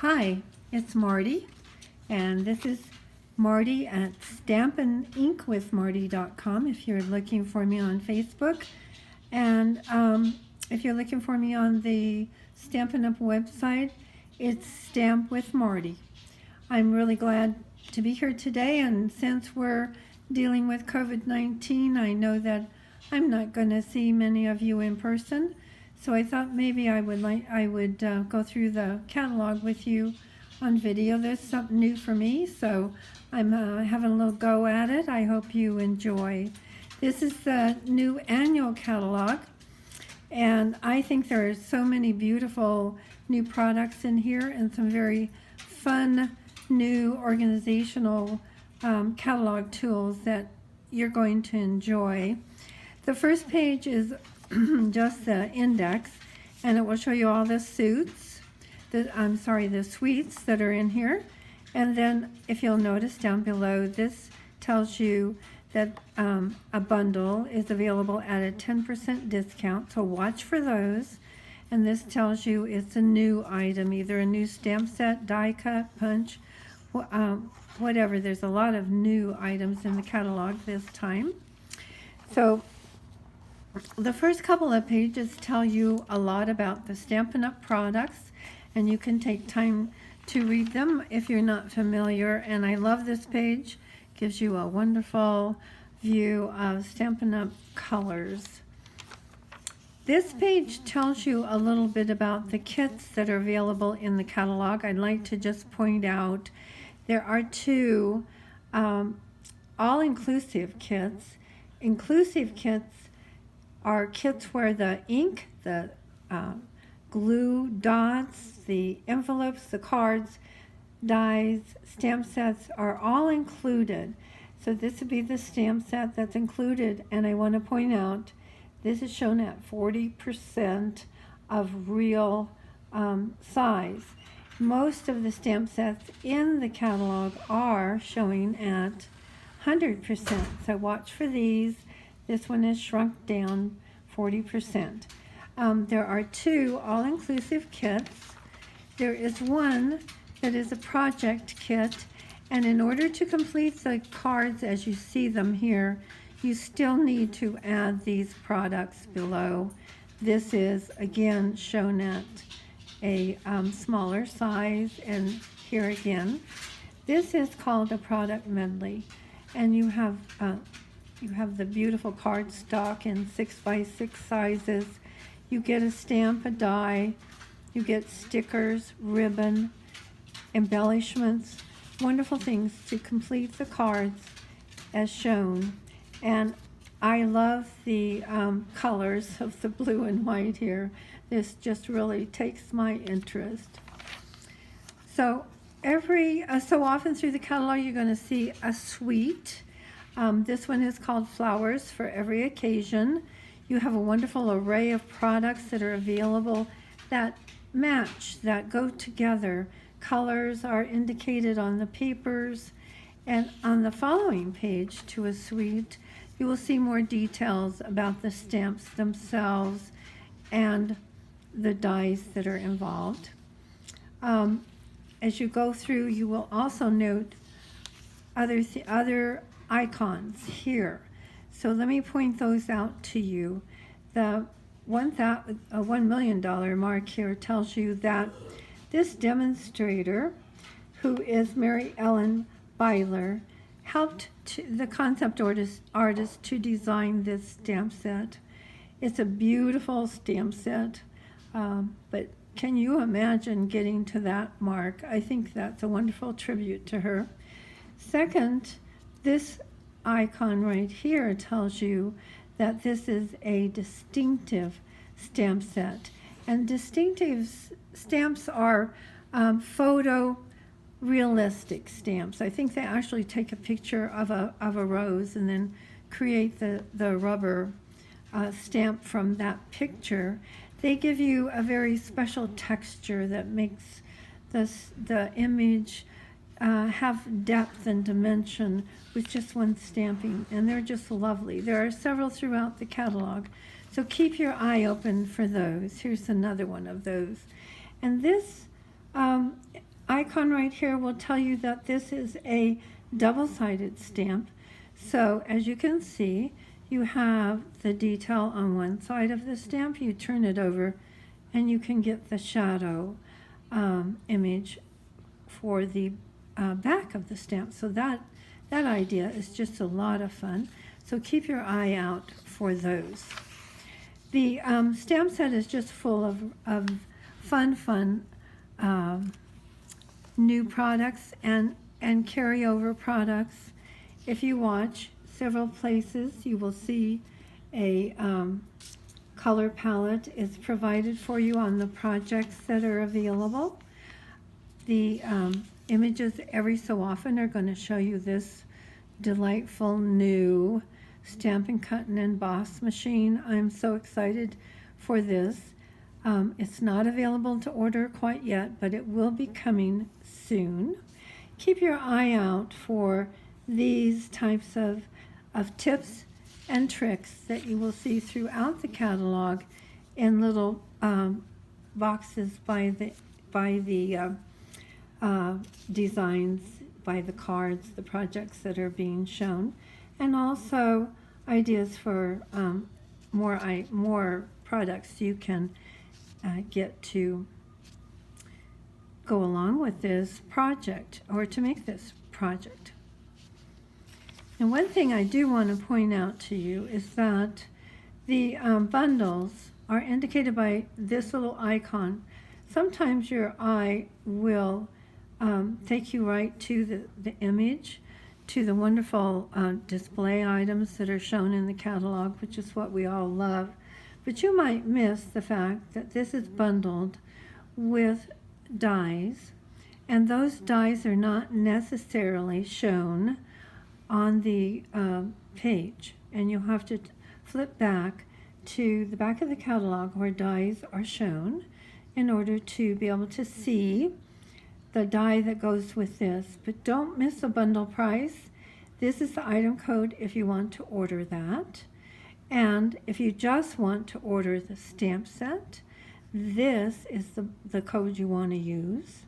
Hi, it's Marty, and this is Marty at stampinInkWithMarty.com if you're looking for me on Facebook. And if you're looking for me on the Stampin' Up website, it's Stamp with Marty. I'm really glad to be here today, and since we're dealing with COVID-19, I know that I'm not going to see many of you in person. So I thought maybe I would go through the catalog with you on video. There's something new for me, so I'm having a little go at it. I hope you enjoy. This is the new annual catalog, and I think there are so many beautiful new products in here and some very fun new organizational catalog tools that you're going to enjoy. The first page is just the index, and it will show you all the suits, the suites that are in here. And then if you'll notice down below, this tells you that a bundle is available at a 10% discount, so watch for those. And this tells you it's a new item, either a new stamp set, die cut, punch, whatever. There's a lot of new items in the catalog this time. So the first couple of pages tell you a lot about the Stampin' Up products, and you can take time to read them if you're not familiar. And I love this page. It gives you a wonderful view of Stampin' Up colors. This page tells you a little bit about the kits that are available in the catalog. I'd like to just point out there are two all-inclusive kits. Inclusive kits are kits where the ink, the glue, dots, the envelopes, the cards, dies, stamp sets are all included. So this would be the stamp set that's included, and I want to point out this is shown at 40% of real size. Most of the stamp sets in the catalog are showing at 100%, so watch for these. This one is shrunk down 40%. There are two all-inclusive kits. There is one that is a project kit, and in order to complete the cards as you see them here, you still need to add these products below. This is again shown at a smaller size, and here again. This is called a product medley, and you have the beautiful cardstock in 6x6 sizes. You get a stamp, a die, you get stickers, ribbon, embellishments, wonderful things to complete the cards as shown. And I love the colors of the blue and white here. This just really takes my interest. So so often through the catalog you're going to see a suite. This one is called Flowers for Every Occasion. You have a wonderful array of products that are available that match, that go together. Colors are indicated on the papers, and on the following page to a suite, you will see more details about the stamps themselves and the dies that are involved. As you go through, you will also note other icons here. So let me point those out to you. The $1 million mark here tells you that this demonstrator, who is Mary Ellen Byler, helped the concept artist to design this stamp set. It's a beautiful stamp set, but can you imagine getting to that mark? I think that's a wonderful tribute to her. Second, this icon right here tells you that this is a distinctive stamp set. And distinctive stamps are photo realistic stamps. I think they actually take a picture of a rose and then create the rubber stamp from that picture. They give you a very special texture that makes the image have depth and dimension with just one stamping, and they're just lovely. There are several throughout the catalog, so keep your eye open for those. Here's another one of those. And this icon right here will tell you that this is a double-sided stamp. So as you can see, you have the detail on one side of the stamp. You turn it over and you can get the shadow image for the back of the stamp. So that idea is just a lot of fun. So keep your eye out for those. The stamp set is just full of fun new products and carryover products. If you watch several places, you will see a color palette is provided for you on the projects that are available. The images every so often are going to show you this delightful new Stampin' Cut and Emboss machine. I'm so excited for this. It's not available to order quite yet, but it will be coming soon. Keep your eye out for these types of tips and tricks that you will see throughout the catalog in little boxes by the designs, by the cards, the projects that are being shown, and also ideas for more products you can get to go along with this project or to make this project. And one thing I do want to point out to you is that the bundles are indicated by this little icon. Sometimes your eye will take you right to the image, to the wonderful display items that are shown in the catalog, which is what we all love. But you might miss the fact that this is bundled with dies, and those dies are not necessarily shown on the page, and you'll have to flip back to the back of the catalog where dies are shown in order to be able to see the die that goes with this. But don't miss a bundle price. This is the item code if you want to order that. And if you just want to order the stamp set, this is the code you want to use.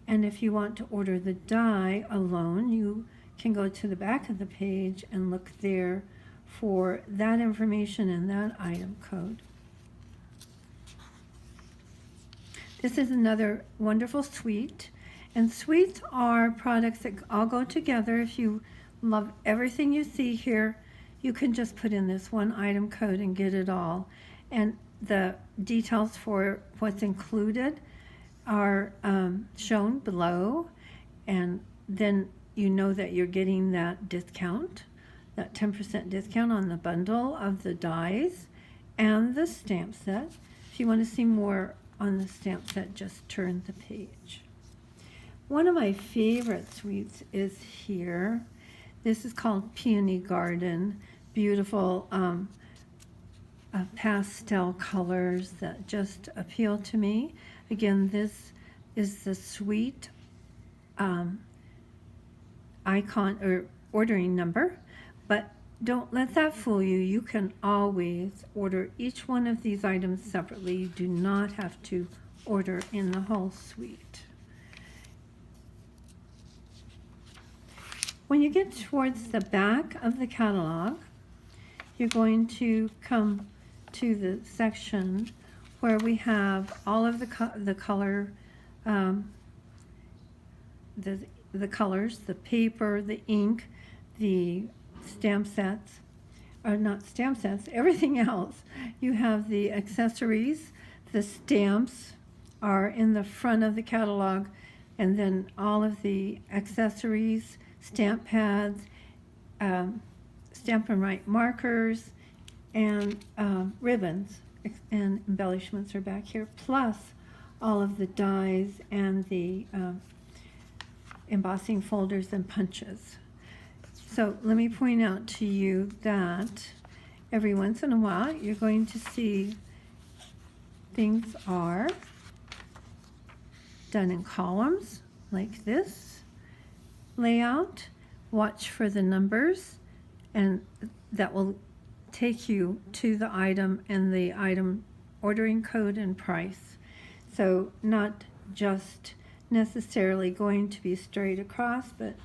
And if you want to order the die alone, you can go to the back of the page and look there for that information and that item code. This is another wonderful suite. And suites are products that all go together. If you love everything you see here, you can just put in this one item code and get it all. And the details for what's included are shown below, and then you know that you're getting that discount, that 10% discount on the bundle of the dies and the stamp set. If you want to see more on the stamp set, just turn the page. One of my favorite suites is here. This is called Peony Garden. Beautiful pastel colors that just appeal to me. Again, this is the suite icon or ordering number, but don't let that fool you. You can always order each one of these items separately. You do not have to order in the whole suite. When you get towards the back of the catalog, you're going to come to the section where we have all of the color, the colors, the paper, the ink, the stamp sets, or not stamp sets, everything else. You have the accessories, the stamps are in the front of the catalog, and then all of the accessories, stamp pads, Stampin' Right markers, and ribbons and embellishments are back here, plus all of the dies and the embossing folders and punches. So let me point out to you that every once in a while you're going to see things are done in columns like this layout. Watch for the numbers, and that will take you to the item and the item ordering code and price. So not just necessarily going to be straight across, but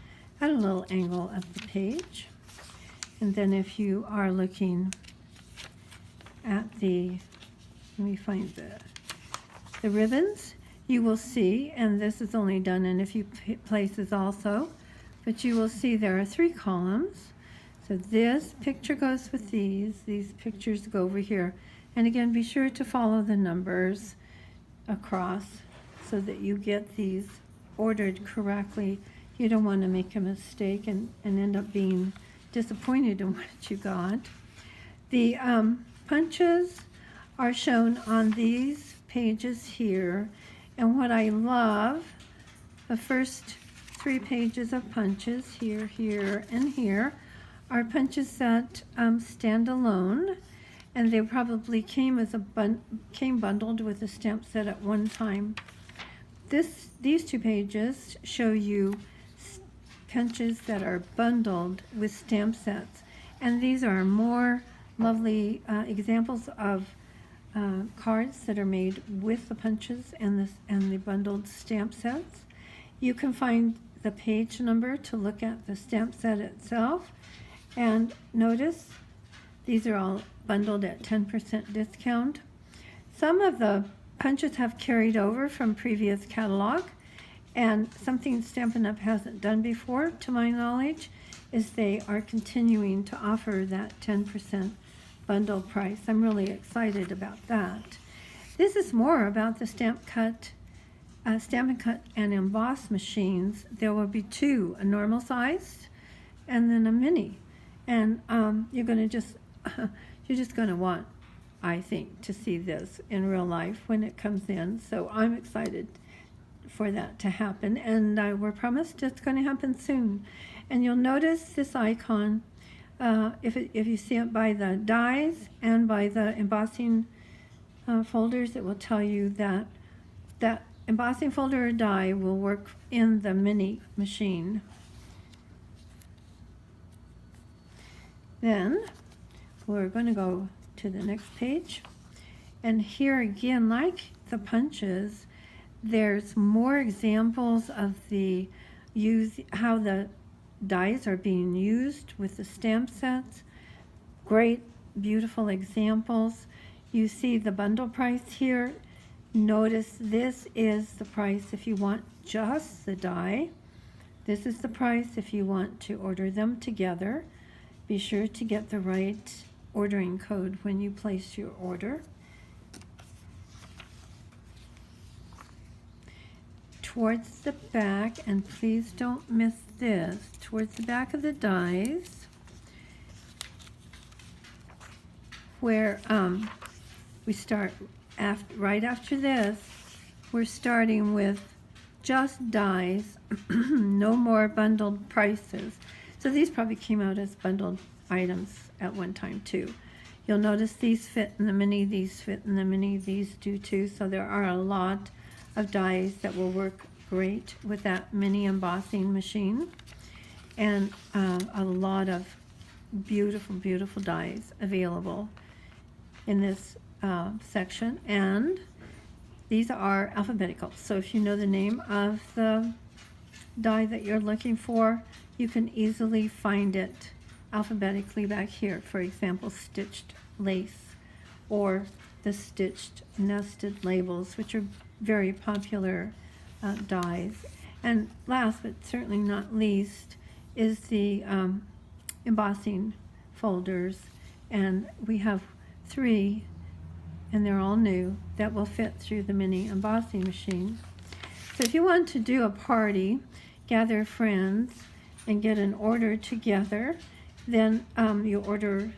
at a little angle of the page. And then if you are looking at the, let me find the ribbons, you will see, and this is only done in a few places also, but you will see there are 3 columns. So this picture goes with these pictures go over here. And again, be sure to follow the numbers across so that you get these ordered correctly. You don't want to make a mistake and end up being disappointed in what you got. The punches are shown on these pages here. And what I love, the first 3 pages of punches, here, here, and here, are punches that stand alone, and they probably came as came bundled with a stamp set at one time. These 2 pages show you punches that are bundled with stamp sets, and these are more lovely examples of cards that are made with the punches and the bundled stamp sets. You can find the page number to look at the stamp set itself, and notice these are all bundled at 10% discount. Some of the punches have carried over from previous catalog, and something Stampin' Up! Hasn't done before, to my knowledge, is they are continuing to offer that 10% bundle price. I'm really excited about that. This is more about the Stampin' Cut and emboss machines. There will be 2, a normal size and then a mini. And you're just going to want, I think, to see this in real life when it comes in. So I'm excited for that to happen, and we're promised it's going to happen soon. And you'll notice this icon, if you see it by the dies and by the embossing folders, it will tell you that that embossing folder or die will work in the mini machine. Then we're going to go to the next page, and here again, like the punches, there's more examples of how the dies are being used with the stamp sets. Great, beautiful examples. You see the bundle price here. Notice this is the price if you want just the die. This is the price if you want to order them together. Be sure to get the right ordering code when you place your order. Towards the back, and please don't miss this, towards the back of the dies, where we start right after this, we're starting with just dies, no more bundled prices. So these probably came out as bundled items at one time too. You'll notice these fit in the mini, these fit in the mini, these do too. So there are a lot of dies that will work great with that mini embossing machine, and a lot of beautiful, beautiful dies available in this section. And these are alphabetical. So if you know the name of the die that you're looking for, you can easily find it alphabetically back here. For example, stitched lace, or the stitched nested labels, which are very popular dies. And last but certainly not least is the embossing folders, and we have 3, and they're all new, that will fit through the mini embossing machine. So if you want to do a party, gather friends, and get an order together, then your order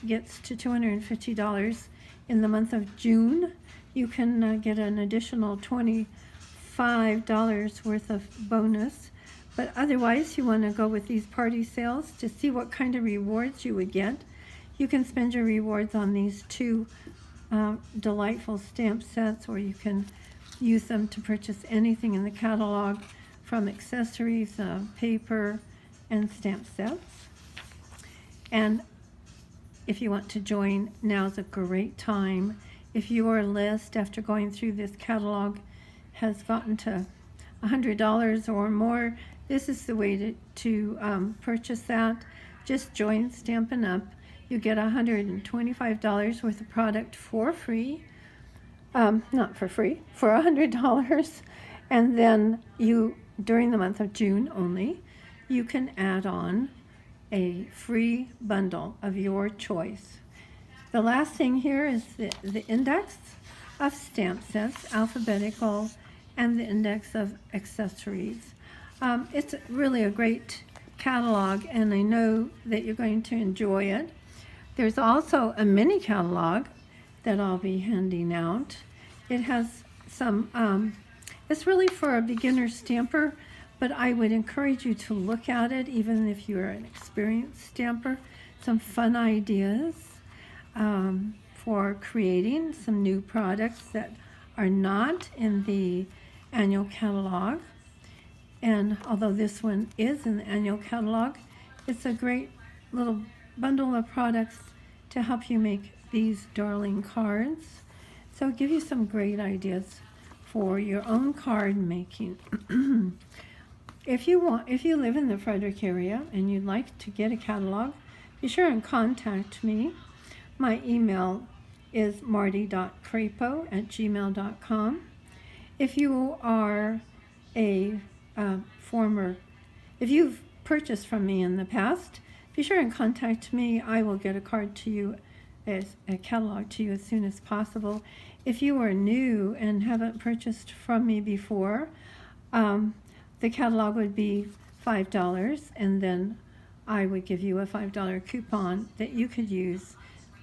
gets to $250 in the month of June. You can get an additional $25 worth of bonus. But otherwise, you want to go with these party sales to see what kind of rewards you would get. You can spend your rewards on these 2 delightful stamp sets, or you can use them to purchase anything in the catalog, from accessories, paper, and stamp sets. And if you want to join, now's a great time. If your list, after going through this catalog, has gotten to $100 or more, this is the way to purchase that. Just join Stampin' Up. You get $125 worth of product for free. Not for free, for $100. And then during the month of June only, you can add on a free bundle of your choice. The last thing here is the index of stamp sets, alphabetical, and the index of accessories. It's really a great catalog, and I know that you're going to enjoy it. There's also a mini catalog that I'll be handing out. It has some, it's really for a beginner stamper, but I would encourage you to look at it even if you're an experienced stamper. Some fun ideas for creating some new products that are not in the annual catalog. And although this one is in the annual catalog, it's a great little bundle of products to help you make these darling cards. So give you some great ideas for your own card making. If you live in the Frederick area and you'd like to get a catalog, be sure and contact me. My email is marty.crapo@gmail.com. If you are if you've purchased from me in the past, be sure and contact me. I will get a card to you, as a catalog to you as soon as possible. If you are new and haven't purchased from me before, the catalog would be $5, and then I would give you a $5 coupon that you could use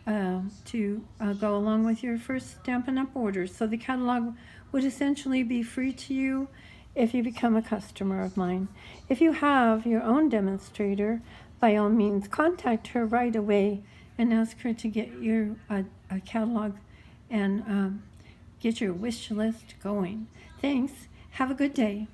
to go along with your first Stampin' Up! Order. So the catalog would essentially be free to you if you become a customer of mine. If you have your own demonstrator, by all means, contact her right away and ask her to get your a catalog and get your wish list going. Thanks. Have a good day.